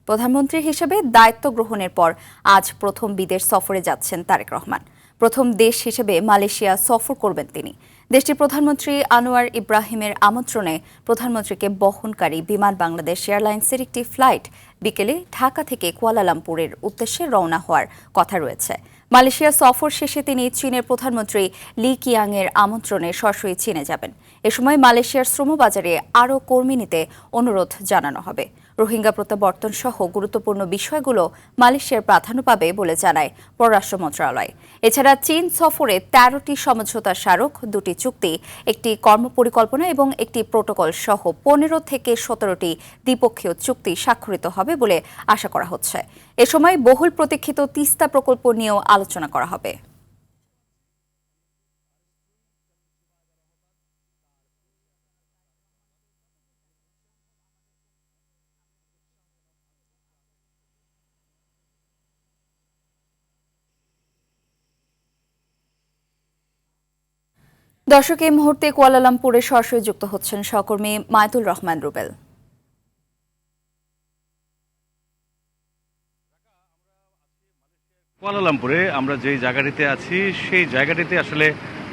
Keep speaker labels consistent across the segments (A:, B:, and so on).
A: প্রধানমন্ত্রী হিসেবে দায়িত্ব গ্রহণের পর আজ প্রথম বিদেশ সফরে যাচ্ছেন তারেক রহমান। প্রথম দেশ হিসেবে মালয়েশিয়া সফর করবেন তিনি। দেশটির প্রধানমন্ত্রী আনোয়ার ইব্রাহিমের আমন্ত্রণে প্রধানমন্ত্রীকে বহনকারী বিমান বাংলাদেশ এয়ারলাইন্সের একটি ফ্লাইট বিকেলে ঢাকা থেকে কুয়ালালামপুরের উদ্দেশ্যে রওনা হওয়ার কথা রয়েছে। মালয়েশিয়া সফর শেষে তিনি চীনের প্রধানমন্ত্রী লি কিয়াংয়ের আমন্ত্রণে সরাসরি চীনে যাবেন। এ সময় মালয়েশিয়ার শ্রমবাজারে আরও কর্মী নিতে অনুরোধ জানানো হবে। রোহিঙ্গা প্রত্যাবর্তন সহ গুরুত্বপূর্ণ বিষয়গুলো মালয়েশিয়ার প্রাধান্য পাবে বলে জানায় পররাষ্ট্র মন্ত্রণালয়। এছাড়া চীন সফরে ১৩টি সমঝোতা স্মারক, ২টি চুক্তি, একটি কর্মপরিকল্পনা এবং একটি প্রোটোকল সহ ১৫ থেকে ১৭টি দ্বিপক্ষীয় চুক্তি স্বাক্ষরিত হবে বলে আশা করা হচ্ছে। এ সময় বহুল প্রতীক্ষিত তিস্তা প্রকল্প নিয়েও আলোচনা করা হবে। দর্শক, এই মুহূর্তে কুয়ালালামপুরে সরাসরি যুক্ত হচ্ছেন সহকর্মী মায়তুল রহমান রুবেল।
B: কুয়ালালামপুরে আমরা যেই জায়গাটিতে আছি সেই জায়গাটিতে আসলে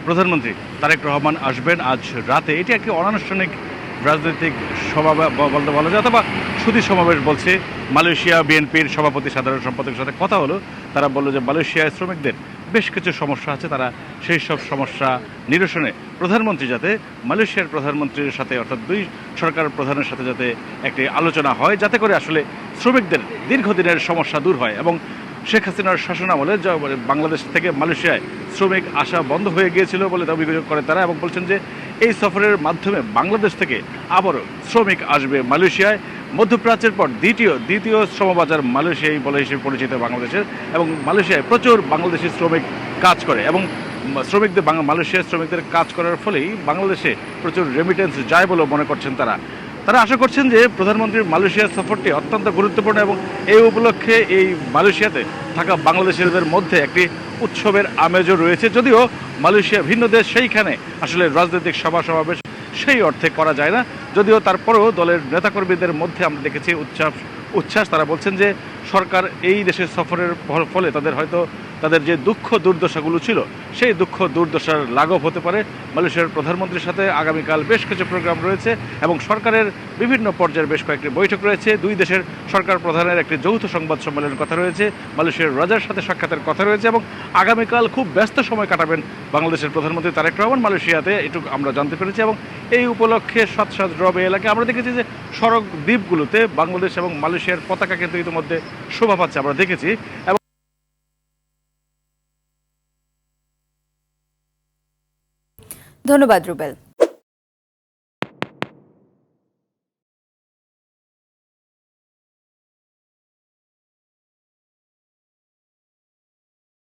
B: প্রধানমন্ত্রী তারেক রহমান আসবেন আজ রাতে। এটি একটি অনানুষ্ঠানিক রাজনৈতিক সভা বলতে বলা যায়, অথবা সুধী সমাবেশ বলছে। মালয়েশিয়া বিএনপির সভাপতি সাধারণ সম্পাদকের সাথে কথা হলো। তারা বলল যে মালয়েশিয়ায় শ্রমিকদের বেশ কিছু সমস্যা আছে, তারা সেই সব সমস্যা নিরসনে প্রধানমন্ত্রী যাতে মালয়েশিয়ার প্রধানমন্ত্রীর সাথে, অর্থাৎ দুই সরকার প্রধানের সাথে যাতে একটি আলোচনা হয়, যাতে করে আসলে শ্রমিকদের দীর্ঘদিনের সমস্যা দূর হয়। এবং শেখ হাসিনার শাসনামলে বাংলাদেশ থেকে মালয়েশিয়ায় শ্রমিক আসা বন্ধ হয়ে গিয়েছিল বলে অভিযোগ করে তারা, এবং বলছেন যে এই সফরের মাধ্যমে বাংলাদেশ থেকে আবারও শ্রমিক আসবে মালয়েশিয়ায়। মধ্যপ্রাচ্যের পর দ্বিতীয় শ্রমবাজার মালয়েশিয়াই বলে হিসেবে পরিচিত বাংলাদেশের, এবং মালয়েশিয়ায় প্রচুর বাংলাদেশি শ্রমিক কাজ করে, এবং শ্রমিকদের মালয়েশিয়ার শ্রমিকদের কাজ করার ফলেই বাংলাদেশে প্রচুর রেমিটেন্স যায় বলেও মনে করছেন তারা। আশা করছেন যে প্রধানমন্ত্রীর মালয়েশিয়ার সফরটি অত্যন্ত গুরুত্বপূর্ণ, এবং এই উপলক্ষে এই মালয়েশিয়াতে থাকা বাংলাদেশিদের মধ্যে একটি উৎসবের আমেজও রয়েছে। যদিও মালয়েশিয়া ভিন্ন দেশ, সেইখানে আসলে রাজনৈতিক সভা সমাবেশ সেই অর্থে করা যায় না। যদিও তারপরেও দলের নেতাকর্মীদের মধ্যে আমরা দেখেছি উচ্ছ্বাস। তারা বলছেন যে সরকার এই দেশের সফরের ফলে তাদের যে দুঃখ দুর্দশাগুলো ছিল সেই দুঃখ দুর্দশার লাঘব হতে পারে। মালয়েশিয়ার প্রধানমন্ত্রীর সাথে আগামীকাল বেশ কিছু প্রোগ্রাম রয়েছে, এবং সরকারের বিভিন্ন পর্যায়ের বেশ কয়েকটি বৈঠক রয়েছে। দুই দেশের সরকার প্রধানের একটি যৌথ সংবাদ সম্মেলনের কথা রয়েছে, মালয়েশিয়ার রাজার সাথে সাক্ষাতের কথা রয়েছে, এবং আগামীকাল খুব ব্যস্ত সময় কাটাবেন বাংলাদেশের প্রধানমন্ত্রী তারেক রহমান মালয়েশিয়াতে, এটুকু আমরা জানতে পেরেছি। এবং এই উপলক্ষে সাত রবে এলাকায় আমরা দেখেছি যে সড়ক দ্বীপগুলোতে বাংলাদেশ এবং মালয়েশিয়ার পতাকা কিন্তু ইতিমধ্যে শোভা পাচ্ছে, আমরা দেখেছি।
A: ধন্যবাদ রুবেল।